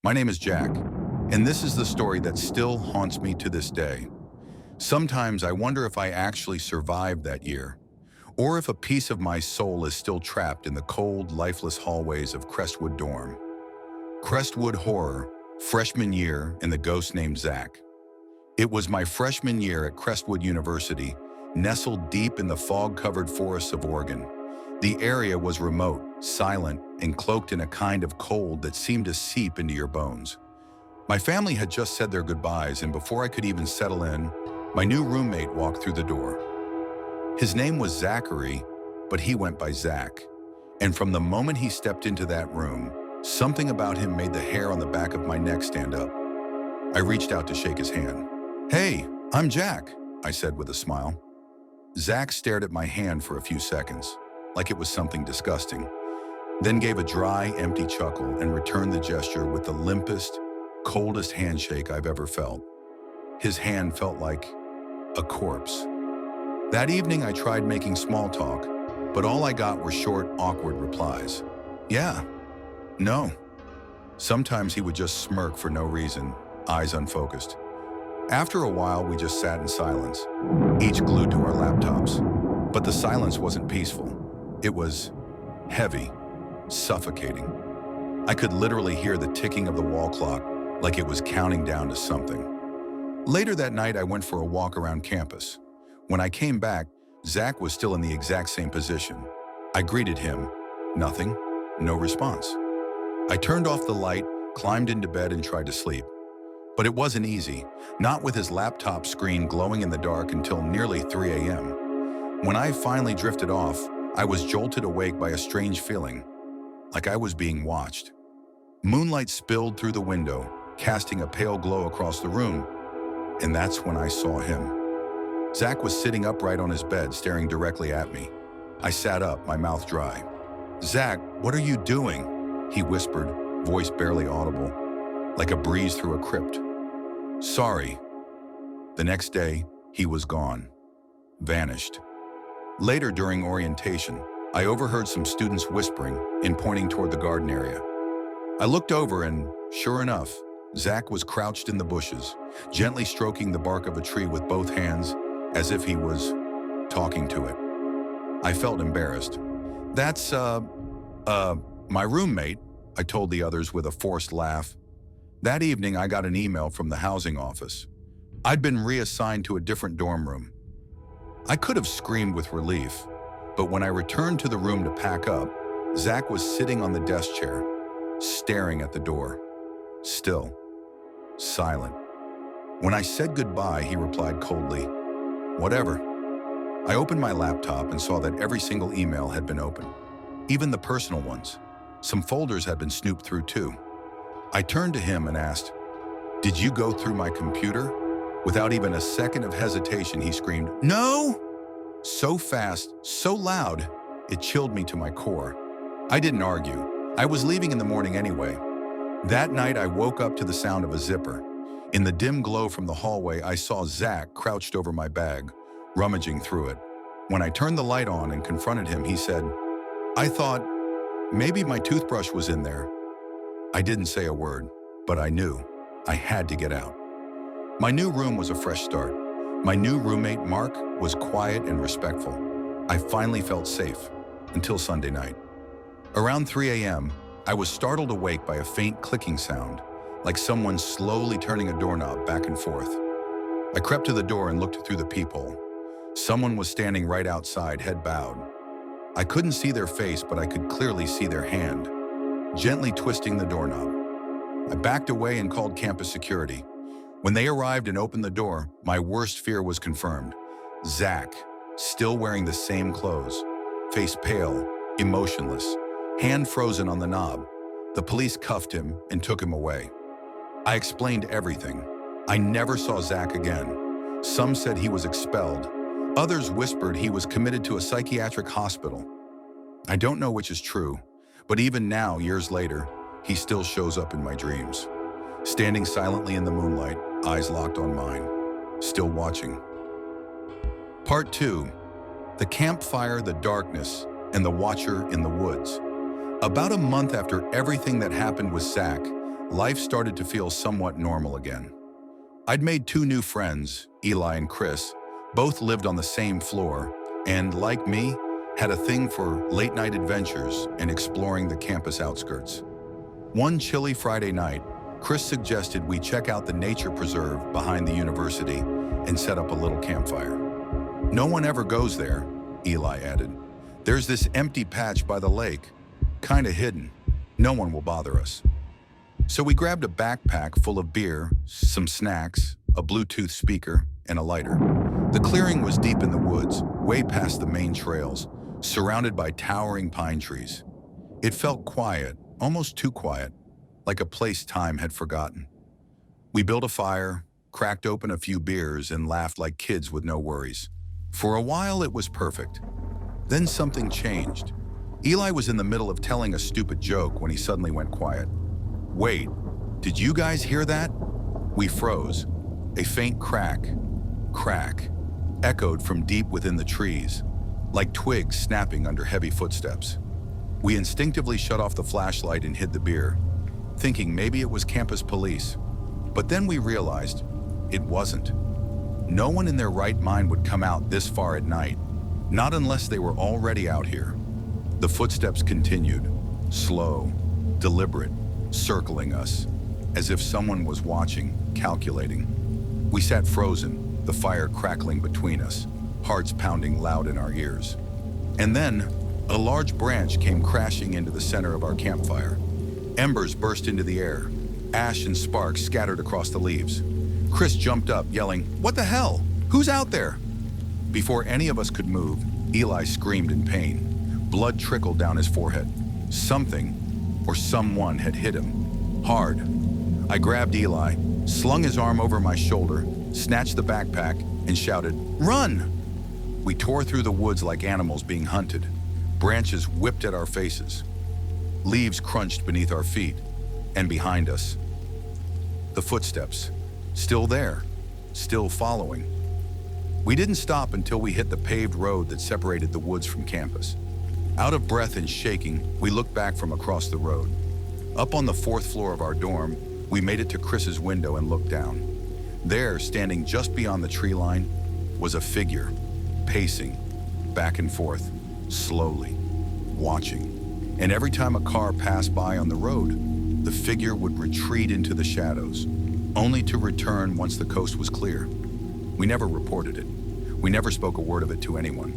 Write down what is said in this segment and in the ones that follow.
My name is Jack, and this is the story that still haunts me to this day. Sometimes I wonder if I actually survived that year, or if a piece of my soul is still trapped in the cold, lifeless hallways of Crestwood Dorm. Crestwood Horror, freshman year, and the ghost named Zach. It was my freshman year at Crestwood University, nestled deep in the fog-covered forests of Oregon. The area was remote, silent, and cloaked in a kind of cold that seemed to seep into your bones. My family had just said their goodbyes, and before I could even settle in, my new roommate walked through the door. His name was Zachary, but he went by Zach. And from the moment he stepped into that room, something about him made the hair on the back of my neck stand up. I reached out to shake his hand. "Hey, I'm Jack," I said with a smile. Zach stared at my hand for a few seconds, like it was something disgusting, then gave a dry, empty chuckle and returned the gesture with the limpest, coldest handshake I've ever felt. His hand felt like a corpse. That evening I tried making small talk, but all I got were short, awkward replies. "Yeah," "No." Sometimes he would just smirk for no reason, eyes unfocused. After a while, we just sat in silence, each glued to our laptops. But the silence wasn't peaceful. It was heavy, suffocating. I could literally hear the ticking of the wall clock, like it was counting down to something. Later that night, I went for a walk around campus. When I came back, Zach was still in the exact same position. I greeted him. Nothing. No response. I turned off the light, climbed into bed, and tried to sleep. But it wasn't easy, not with his laptop screen glowing in the dark until nearly 3 a.m. When I finally drifted off, I was jolted awake by a strange feeling, like I was being watched. Moonlight spilled through the window, casting a pale glow across the room, and that's when I saw him. Zach was sitting upright on his bed, staring directly at me. I sat up, my mouth dry. "Zach, what are you doing?" he whispered, voice barely audible, like a breeze through a crypt. "Sorry." The next day, he was gone. Vanished. Later during orientation, I overheard some students whispering and pointing toward the garden area. I looked over and, sure enough, Zach was crouched in the bushes, gently stroking the bark of a tree with both hands, as if he was talking to it. I felt embarrassed. "That's, my roommate," I told the others with a forced laugh. That evening, I got an email from the housing office. I'd been reassigned to a different dorm room. I could have screamed with relief, but when I returned to the room to pack up, Zach was sitting on the desk chair, staring at the door. Still. Silent. When I said goodbye, he replied coldly, "Whatever." I opened my laptop and saw that every single email had been opened, even the personal ones. Some folders had been snooped through too. I turned to him and asked, "Did you go through my computer?" Without even a second of hesitation, he screamed, "No!" So fast, so loud, it chilled me to my core. I didn't argue. I was leaving in the morning anyway. That night, I woke up to the sound of a zipper. In the dim glow from the hallway, I saw Zach crouched over my bag, rummaging through it. When I turned the light on and confronted him, he said, "I thought maybe my toothbrush was in there." I didn't say a word, but I knew I had to get out. My new room was a fresh start. My new roommate, Mark, was quiet and respectful. I finally felt safe, until Sunday night. Around 3 a.m., I was startled awake by a faint clicking sound, like someone slowly turning a doorknob back and forth. I crept to the door and looked through the peephole. Someone was standing right outside, head bowed. I couldn't see their face, but I could clearly see their hand, gently twisting the doorknob. I backed away and called campus security. When they arrived and opened the door, my worst fear was confirmed. Zach, still wearing the same clothes, face pale, emotionless, hand frozen on the knob. The police cuffed him and took him away. I explained everything. I never saw Zach again. Some said he was expelled. Others whispered he was committed to a psychiatric hospital. I don't know which is true, but even now, years later, he still shows up in my dreams. Standing silently in the moonlight, eyes locked on mine, still watching. Part 2. The Campfire, the Darkness, and the Watcher in the Woods. About a month after everything that happened with Zach, life started to feel somewhat normal again. I'd made 2 new friends, Eli and Chris. Both lived on the same floor, and like me, had a thing for late-night adventures and exploring the campus outskirts. One chilly Friday night, Chris suggested we check out the nature preserve behind the university and set up a little campfire. "No one ever goes there," Eli added. "There's this empty patch by the lake, kinda hidden. No one will bother us." So we grabbed a backpack full of beer, some snacks, a Bluetooth speaker, and a lighter. The clearing was deep in the woods, way past the main trails, surrounded by towering pine trees. It felt quiet, almost too quiet, like a place time had forgotten. We built a fire, cracked open a few beers, and laughed like kids with no worries. For a while, it was perfect. Then something changed. Eli was in the middle of telling a stupid joke when he suddenly went quiet. "Wait, did you guys hear that?" We froze. A faint crack, echoed from deep within the trees, like twigs snapping under heavy footsteps. We instinctively shut off the flashlight and hid the beer, thinking maybe it was campus police. But then we realized it wasn't. No one in their right mind would come out this far at night, not unless they were already out here. The footsteps continued, slow, deliberate, circling us, as if someone was watching, calculating. We sat frozen, the fire crackling between us, hearts pounding loud in our ears. And then, a large branch came crashing into the center of our campfire. Embers burst into the air. Ash and sparks scattered across the leaves. Chris jumped up, yelling, "What the hell? Who's out there?" Before any of us could move, Eli screamed in pain. Blood trickled down his forehead. Something, or someone, had hit him. Hard. I grabbed Eli, slung his arm over my shoulder, snatched the backpack, and shouted, "Run!" We tore through the woods like animals being hunted. Branches whipped at our faces. Leaves crunched beneath our feet, and behind us. The footsteps, still there, still following. We didn't stop until we hit the paved road that separated the woods from campus. Out of breath and shaking, we looked back from across the road. Up on the 4th floor of our dorm, we made it to Chris's window and looked down. There, standing just beyond the tree line, was a figure, pacing, back and forth, slowly, watching. And every time a car passed by on the road, the figure would retreat into the shadows, only to return once the coast was clear. We never reported it. We never spoke a word of it to anyone.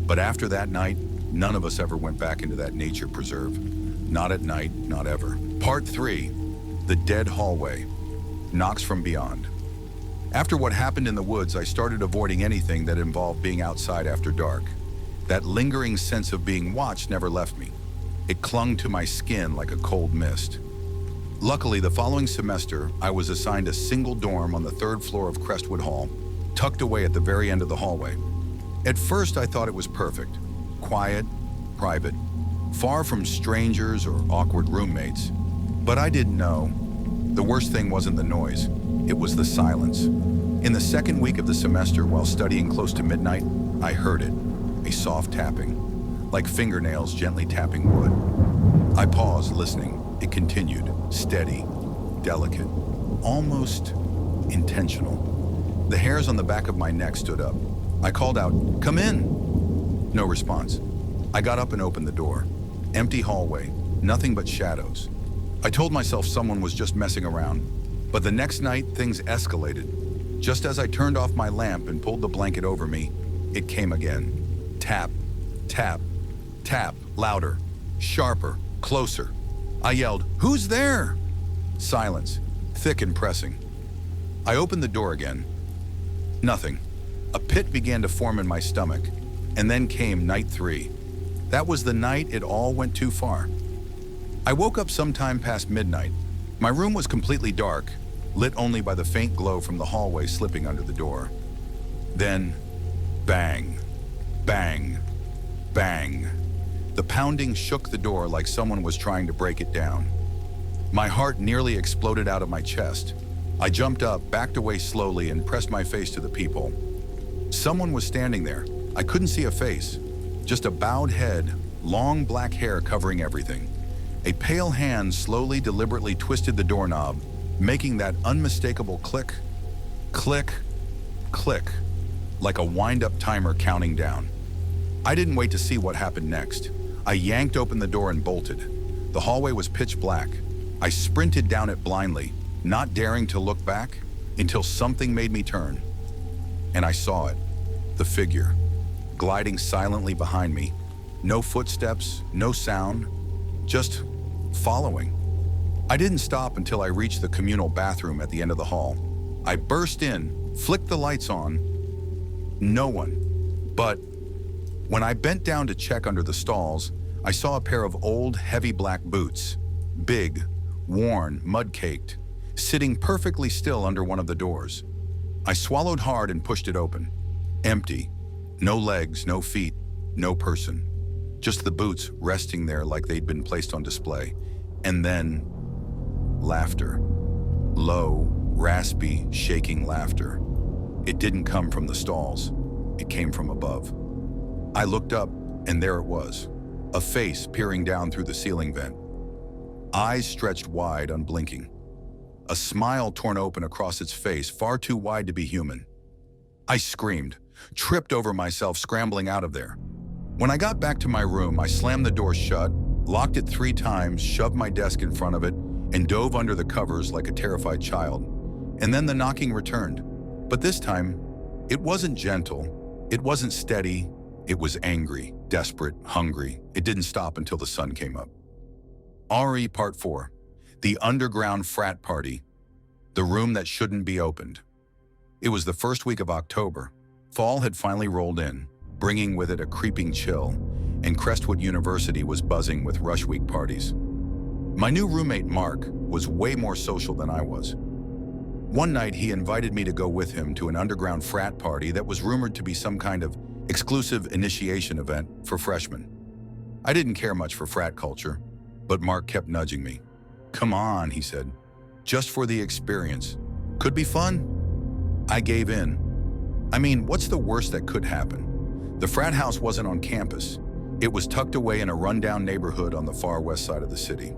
But after that night, none of us ever went back into that nature preserve. Not at night, not ever. Part 3, The Dead Hallway, Knocks from Beyond. After what happened in the woods, I started avoiding anything that involved being outside after dark. That lingering sense of being watched never left me. It clung to my skin like a cold mist. Luckily, the following semester, I was assigned a single dorm on the 3rd floor of Crestwood Hall, tucked away at the very end of the hallway. At first, I thought it was perfect. Quiet, private, far from strangers or awkward roommates. But I didn't know. The worst thing wasn't the noise. It was the silence. In the 2nd week of the semester, while studying close to midnight, I heard it, a soft tapping, like fingernails gently tapping wood. I paused, listening. It continued, steady, delicate, almost intentional. The hairs on the back of my neck stood up. I called out, "Come in!" No response. I got up and opened the door. Empty hallway, nothing but shadows. I told myself someone was just messing around. But the next night, things escalated. Just as I turned off my lamp and pulled the blanket over me, it came again. Tap, tap, tap, louder, sharper, closer. I yelled, "Who's there?" Silence, thick and pressing. I opened the door again. Nothing. A pit began to form in my stomach. And then came night 3. That was the night it all went too far. I woke up sometime past midnight. My room was completely dark, lit only by the faint glow from the hallway slipping under the door. Then, bang, bang, bang. The pounding shook the door like someone was trying to break it down. My heart nearly exploded out of my chest. I jumped up, backed away slowly, and pressed my face to the peephole. Someone was standing there. I couldn't see a face, just a bowed head, long black hair covering everything. A pale hand slowly, deliberately twisted the doorknob, making that unmistakable click, click, click, like a wind-up timer counting down. I didn't wait to see what happened next. I yanked open the door and bolted. The hallway was pitch black. I sprinted down it blindly, not daring to look back until something made me turn. And I saw it, the figure, gliding silently behind me. No footsteps, no sound, just following. I didn't stop until I reached the communal bathroom at the end of the hall. I burst in, flicked the lights on. No one. But when I bent down to check under the stalls, I saw a pair of old, heavy black boots, big, worn, mud-caked, sitting perfectly still under one of the doors. I swallowed hard and pushed it open. Empty. No legs, no feet, no person. Just the boots resting there like they'd been placed on display. And then, laughter. Low, raspy, shaking laughter. It didn't come from the stalls. It came from above. I looked up, and there it was. A face peering down through the ceiling vent. Eyes stretched wide, unblinking. A smile torn open across its face, far too wide to be human. I screamed, tripped over myself scrambling out of there. When I got back to my room, I slammed the door shut, locked it 3 times, shoved my desk in front of it, and dove under the covers like a terrified child. And then the knocking returned. But this time, it wasn't gentle, it wasn't steady, it was angry, desperate, hungry. It didn't stop until the sun came up. RE Part 4. The underground frat party. The room that shouldn't be opened. It was the first week of October. Fall had finally rolled in, bringing with it a creeping chill, and Crestwood University was buzzing with rush week parties. My new roommate, Mark, was way more social than I was. One night, he invited me to go with him to an underground frat party that was rumored to be some kind of exclusive initiation event for freshmen. I didn't care much for frat culture, but Mark kept nudging me. "Come on," he said, "just for the experience. Could be fun." I gave in. I mean, what's the worst that could happen? The frat house wasn't on campus. It was tucked away in a rundown neighborhood on the far west side of the city.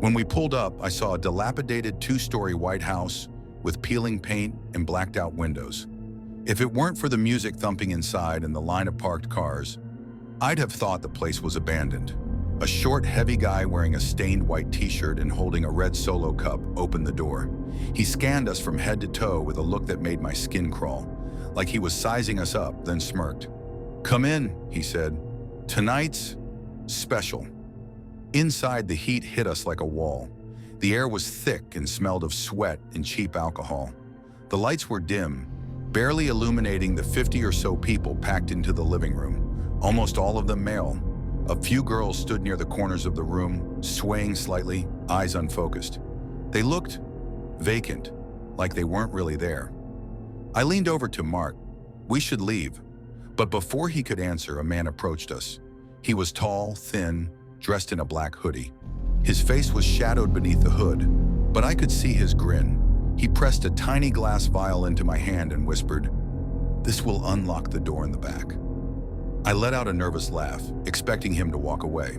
When we pulled up, I saw a dilapidated 2-story white house with peeling paint and blacked out windows. If it weren't for the music thumping inside and the line of parked cars, I'd have thought the place was abandoned. A short, heavy guy wearing a stained white t-shirt and holding a red Solo cup opened the door. He scanned us from head to toe with a look that made my skin crawl, like he was sizing us up, then smirked. "Come in," he said. "Tonight's special." Inside, the heat hit us like a wall. The air was thick and smelled of sweat and cheap alcohol. The lights were dim, barely illuminating the 50 or so people packed into the living room, almost all of them male. A few girls stood near the corners of the room, swaying slightly, eyes unfocused. They looked vacant, like they weren't really there. I leaned over to Mark. We should leave. But before he could answer, a man approached us. He was tall, thin, dressed in a black hoodie. His face was shadowed beneath the hood, but I could see his grin. He pressed a tiny glass vial into my hand and whispered, "This will unlock the door in the back." I let out a nervous laugh, expecting him to walk away.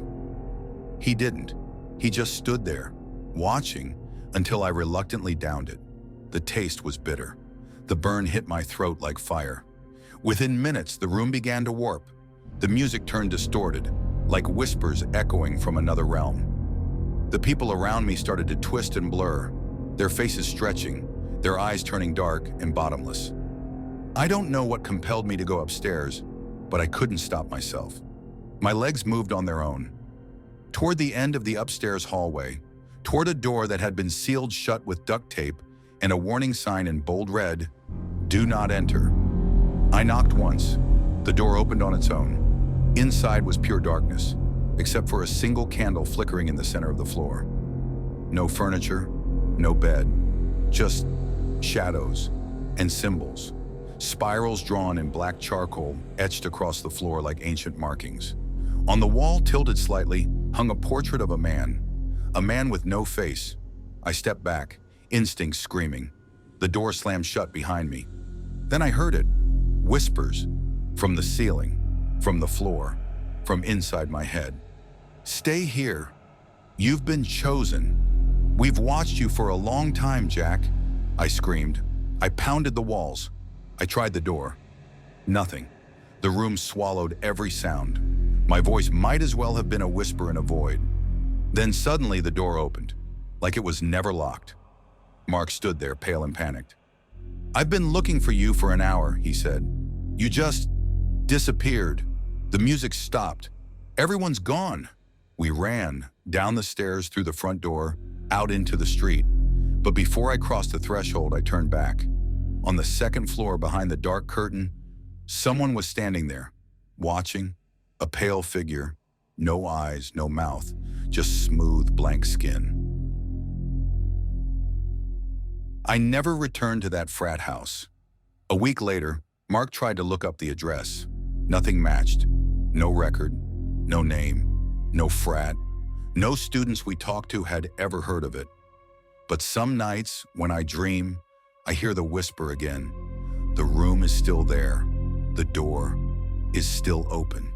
He didn't. He just stood there, watching, until I reluctantly downed it. The taste was bitter. The burn hit my throat like fire. Within minutes, the room began to warp. The music turned distorted, like whispers echoing from another realm. The people around me started to twist and blur, their faces stretching, their eyes turning dark and bottomless. I don't know what compelled me to go upstairs, but I couldn't stop myself. My legs moved on their own. Toward the end of the upstairs hallway, toward a door that had been sealed shut with duct tape and a warning sign in bold red, "Do not enter." I knocked once. The door opened on its own. Inside was pure darkness, except for a single candle flickering in the center of the floor. No furniture, no bed, just shadows and symbols. Spirals drawn in black charcoal etched across the floor like ancient markings. On the wall, tilted slightly, hung a portrait of a man with no face. I stepped back, instinct screaming. The door slammed shut behind me. Then I heard it, whispers, from the ceiling, from the floor, from inside my head. "Stay here. "You've been chosen. We've watched you for a long time, Jack," I screamed. I pounded the walls. I tried the door. Nothing. The room swallowed every sound. My voice might as well have been a whisper in a void. Then suddenly the door opened, like it was never locked. Mark stood there, pale and panicked. "I've been looking for you for an hour," he said. "You just disappeared. The music stopped. Everyone's gone." We ran down the stairs, through the front door, out into the street. But before I crossed the threshold, I turned back. On the second floor, behind the dark curtain, someone was standing there, watching, a pale figure, no eyes, no mouth, just smooth, blank skin. I never returned to that frat house. A week later, Mark tried to look up the address. Nothing matched. No record, no name, no frat. No students we talked to had ever heard of it. But some nights, when I dream, I hear the whisper again. The room is still there. The door is still open.